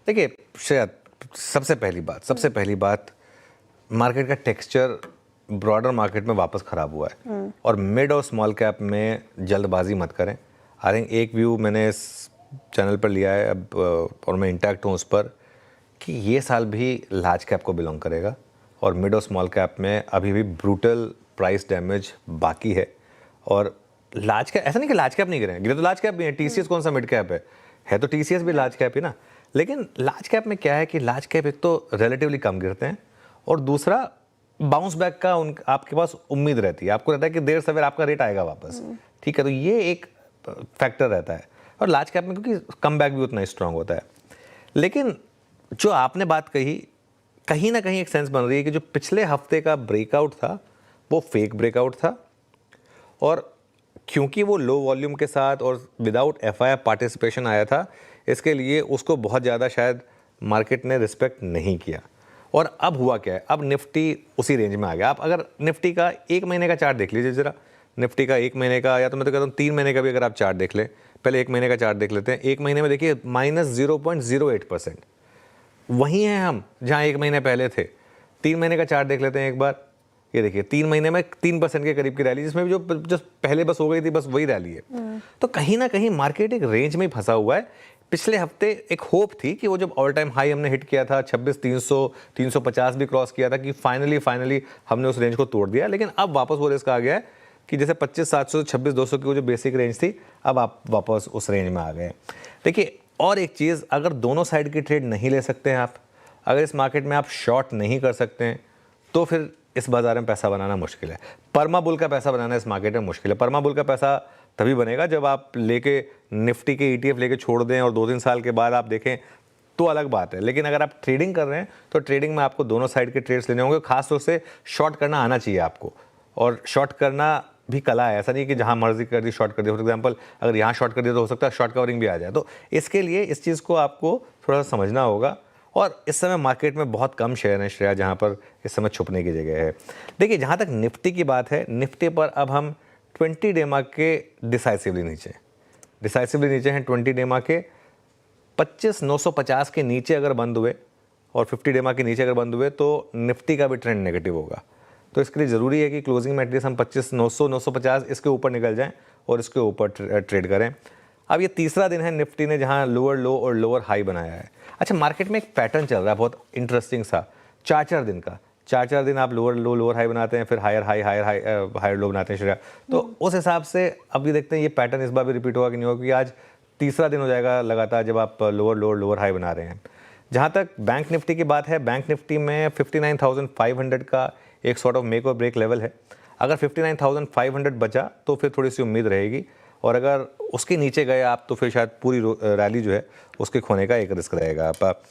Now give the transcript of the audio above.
देखिए शायद सबसे पहली बात मार्केट का टेक्सचर ब्रॉडर मार्केट में वापस ख़राब हुआ है और मिड और स्मॉल कैप में जल्दबाजी मत करें। आई थिंक एक व्यू मैंने इस चैनल पर लिया है अब और मैं इंटैक्ट हूँ उस पर कि ये साल भी लार्ज कैप को बिलोंग करेगा और मिड और स्मॉल कैप में अभी भी ब्रूटल प्राइस डैमेज बाकी है। और लार्ज कैप ऐसा नहीं कि लार्ज कैप नहीं गिरे, गिरे तो लार्ज कैप भी है। टीसीएस कौन सा मिड कैप है तो टीसीएस भी लार्ज कैप ही ना। लेकिन लार्ज कैप में क्या है कि लार्ज कैप एक तो रिलेटिवली कम गिरते हैं और दूसरा बाउंस बैक का आपके पास उम्मीद रहती है, आपको रहता है कि देर सवेर आपका रेट आएगा वापस, ठीक है। तो ये एक फैक्टर रहता है और लार्ज कैप में क्योंकि कम बैक भी उतना स्ट्रांग होता है। लेकिन जो आपने बात कही कहीं ना कहीं एक सेंस बन रही है कि जो पिछले हफ्ते का ब्रेकआउट था वो फेक ब्रेकआउट था और क्योंकि वो लो वॉल्यूम के साथ और विदाउट एफआईआई पार्टिसिपेशन आया था, इसके लिए उसको बहुत ज़्यादा शायद मार्केट ने रिस्पेक्ट नहीं किया। और अब हुआ क्या है, अब निफ्टी उसी रेंज में आ गया। आप अगर निफ्टी का 1 महीने का चार्ट देख लीजिए ज़रा, निफ्टी का 1 महीने का या तो मैं तो कहता हूँ 3 महीने का भी अगर आप चार्ट देख लें, पहले 1 महीने का चार्ट देख लेते हैं। 1 महीने में देखिए -0.08%, वहीं हैं हम जहाँ 1 महीने पहले थे। 3 महीने का चार्ट देख लेते हैं एक बार, ये देखिए 3 महीने में 3% के करीब की रैली, जिसमें भी जो पहले बस हो गई थी बस वही रैली है। तो कहीं ना कहीं मार्केट एक रेंज में ही फंसा हुआ है। पिछले हफ्ते एक होप थी कि वो जब ऑल टाइम हाई हमने हिट किया था 26,300 350 भी क्रॉस किया था कि फाइनली हमने उस रेंज को तोड़ दिया। लेकिन अब वापस वो रिस्क आ गया है कि जैसे 25,700 26,200 की वो जो बेसिक रेंज थी, अब आप वापस उस रेंज में आ गए। देखिए और एक चीज़, अगर दोनों साइड की ट्रेड नहीं ले सकते हैं आप, अगर इस मार्केट में आप शॉर्ट नहीं कर सकते हैं, तो फिर इस बाजार में पैसा बनाना मुश्किल है। परमा बुल का पैसा बनाना इस मार्केट में मुश्किल है। परमा बुल का पैसा तभी बनेगा जब आप लेके निफ्टी के ETF लेके छोड़ दें और 2-3 साल के बाद आप देखें तो अलग बात है। लेकिन अगर आप ट्रेडिंग कर रहे हैं तो ट्रेडिंग में आपको दोनों साइड के ट्रेड्स लेने होंगे। खासतौर से शॉर्ट करना आना चाहिए आपको, और शॉर्ट करना भी कला है। ऐसा नहीं कि जहां मर्जी कर दी शॉर्ट कर दिया। फॉर एग्जांपल अगर यहाँ शॉर्ट कर दिया तो हो सकता है शॉर्ट कवरिंग भी आ जाए। तो इसके लिए इस चीज़ को आपको थोड़ा सा समझना होगा। और इस समय मार्केट में बहुत कम शेयर हैं श्रेया जहाँ पर इस समय छुपने की जगह है। देखिए जहाँ तक निफ्टी की बात है, निफ्टी पर अब हम 20 डेमा के डिसाइसिवली नीचे हैं। 20 डेमा के 25,950 के नीचे अगर बंद हुए और 50 डेमा के नीचे अगर बंद हुए तो निफ्टी का भी ट्रेंड नेगेटिव होगा। तो इसके लिए ज़रूरी है कि क्लोजिंग में एटलीस्ट हम 25,900 950 इसके ऊपर निकल जाएं और इसके ऊपर ट्रेड करें। अब ये तीसरा दिन है निफ्टी ने जहां लोअर लो और लोअर हाई बनाया है। अच्छा, मार्केट में एक पैटर्न चल रहा है बहुत इंटरेस्टिंग सा, 4-4 दिन का। 4-4 दिन आप लोअर लो लोअर हाई बनाते हैं, फिर हायर लो बनाते हैं श्रेया। तो उस हिसाब से अब ये देखते हैं ये पैटर्न इस बार भी रिपीट होगा कि नहीं होगा, क्योंकि आज तीसरा दिन हो जाएगा लगातार जब आप लोअर हाई बना रहे हैं। जहाँ तक बैंक निफ्टी की बात है, बैंक निफ्टी में 59,500 का एक सॉर्ट ऑफ मेक और ब्रेक लेवल है। अगर 59,500 बचा तो फिर थोड़ी सी उम्मीद रहेगी, और अगर उसके नीचे गए आप तो फिर शायद पूरी रैली जो है उसके खोने का एक रिस्क रहेगा। आप